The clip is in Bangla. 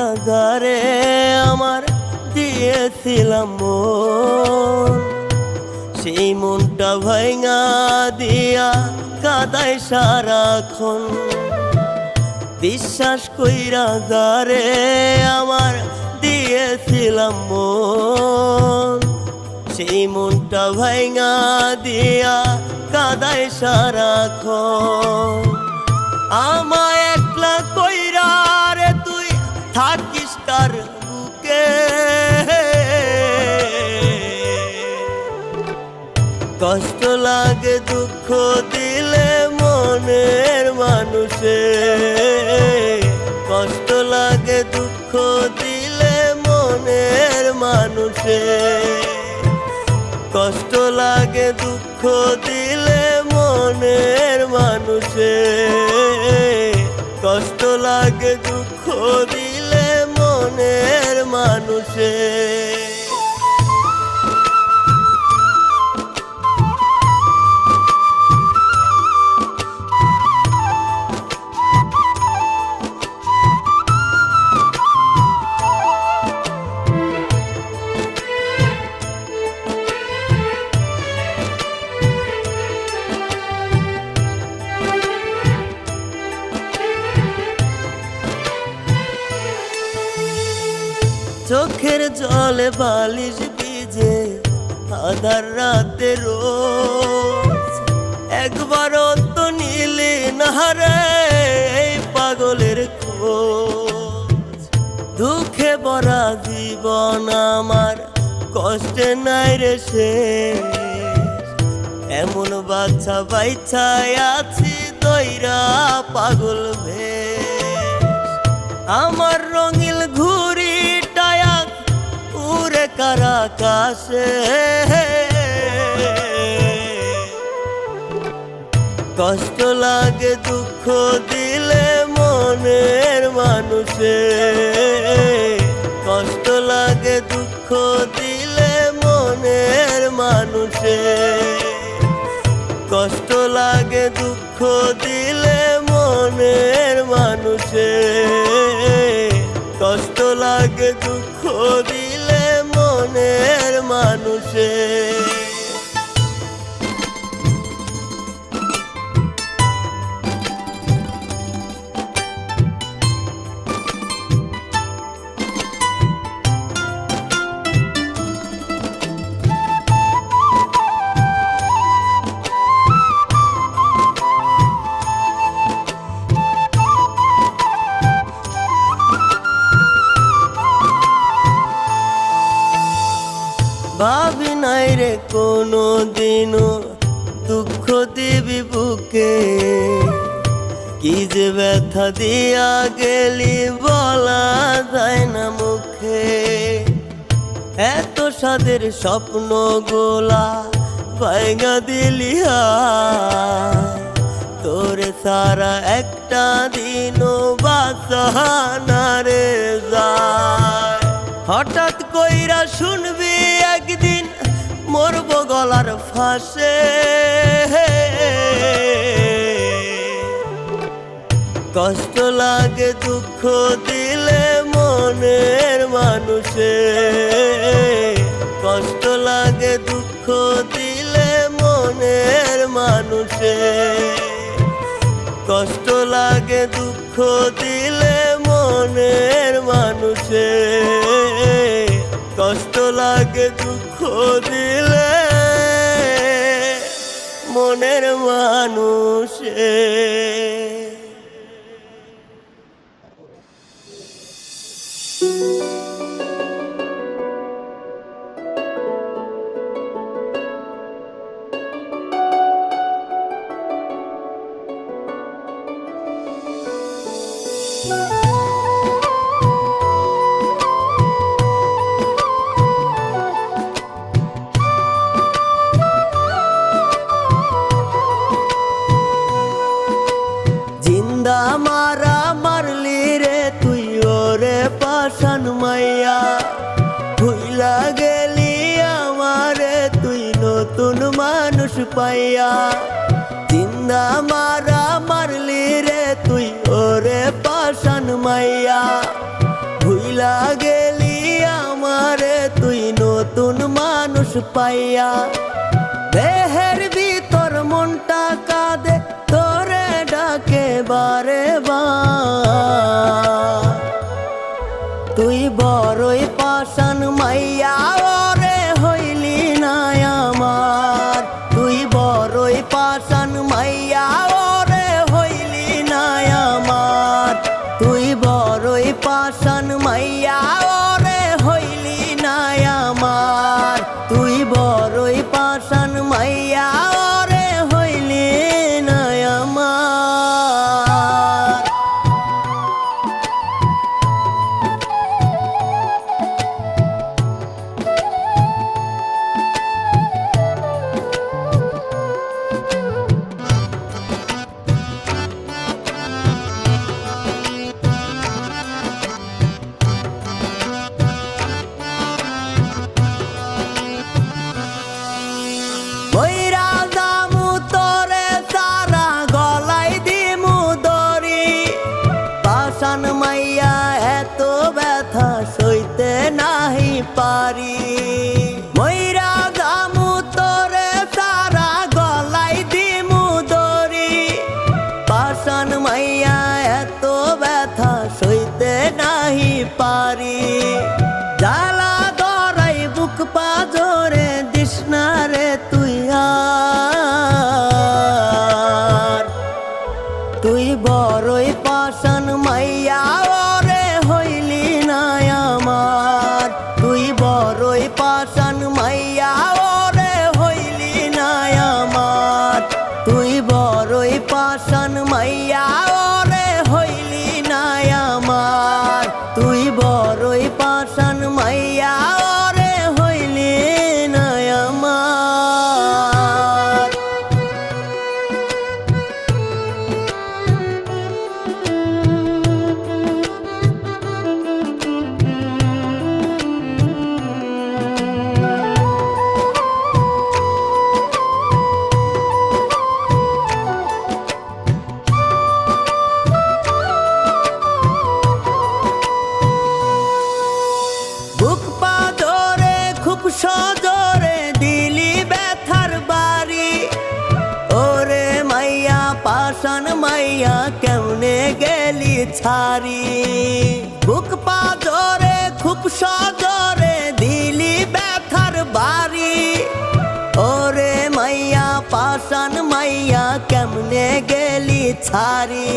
কইরা যারে আমার দিয়েছিলাম মন, সেই মনটা ভাঙা দিয়া কাদায় সারাক্ষণ। বিশ্বাস কইরা যারে আমার দিয়েছিলাম মন, সেই মনটা ভাঙা দিয়া কাদায় সারাক্ষণ। আমায় একলা কইরা রে তুই থাকিস কার বুকে, কষ্ট লাগে দুঃখ দিলে মনের মানুষে, কষ্ট লাগে দুঃখ দিলে মনের মানুষে, কষ্ট লাগে দুঃখ দিলে মনের মানুষে, কষ্ট লাগে দুঃখ দিলে মনের মানুষে। চোখের জলে বালিশ ভিজে আধার রাতে রোজ, একবারও তো নিলে না রে এই পাগলের খোঁজ। দুঃখে ভরা জীবন আমার, কষ্টে নাই রে শেষ, এমন বাচ্চা বাইছায় আছি দইরা পাগল ভেষ। আমার রঙিল ঘুড়ি উড়ে কারা আকাশে, কষ্ট লাগে দুঃখ দিলে মনের মানুষে, কষ্ট লাগে দুঃখ দিলে মনের মানুষে, কষ্ট লাগে দুঃখ দিলে মনের মানুষে, কষ্ট লাগে দুঃখ দিলে মনের মানুষে। ভাবি নাই রে কোনো দিনও দুঃখ দিবি বুকে, কি যে ব্যথা দিয়া গেলি বলা যায় না মুখে। এত সাদের স্বপ্ন গোলা ভাঙা দিলি হায়, তোরে সারা একটা দিনও বাঁচানা রে যায়। হঠাৎ কইরা শুনবি একদিন মরব গলার ফাঁসে, কষ্ট লাগে দুঃখ দিলে মনের মানুষে, কষ্ট লাগে দুঃখ দিলে মনের মানুষে, কষ্ট লাগে দুঃখ দিলে মনের মানুষে, কষ্ট লাগে দুঃখ দিলে মনের মানুষে। জিন্দা মারা মারলি রে তুই ওরে পাশান মাইয়া, ভুইলা গেলি আমারে তুই নতুন মানুষ পাইয়া। জিন্দা মারা মারলি রে তুই ওরে পাশান মাইয়া, ভুইলা ভুইলা গেলি আমারে তুই নতুন মানুষ পাইয়া দেহের ভিতর মনটা কাঁদে তোরে ডাকে বারে বার তুই বড়ই পাষাণ মাইয়া ওরে হইলি না আমার তুই বড়ই পাষাণ মাইয়া ওরে হইলি না আমার তুই বড়ই পাষাণ মাইয়া ওরে হইলি না আমার তুই বড়ই পাষাণ মাইয়া ওরে হইলি না আমার বইরা জামু তোরে সারা গলাই দিমু দড়ি পাষাণ মাইয়া এত ব্যথা সইতে নাহি পারি বইরা জামু তোরে সারা গলাই দিমু দড়ি পাষাণ মাইয়া এত ব্যথা সইতে নাহি পারি জ্বালা দরাই বুক পাজরে দিশনা রে তুই আর তুই বড়ই পাষাণ মাইয়া ওরে হইলি না আমার তুই বড়ই পাষাণ মাইয়া ওরে হইলি না আমার তুই বড়ই পাষাণ মাইয়া ওরে হইলি না আমার তুই বড়ই পাষাণ মাইয়া ওরে হইলি না আমার বুক পাজরে খুব সজরে দিলি ব্যথার বাড়ি ওরে মাইয়া পাষাণ মাইয়া কেমনে গেলি ছাড়ি বুক পাজরে খুব সজরে দিলি ব্যথার বাড়ি ওরে মাইয়া পাষাণ মাইয়া কেমনে গেলি ছাড়ি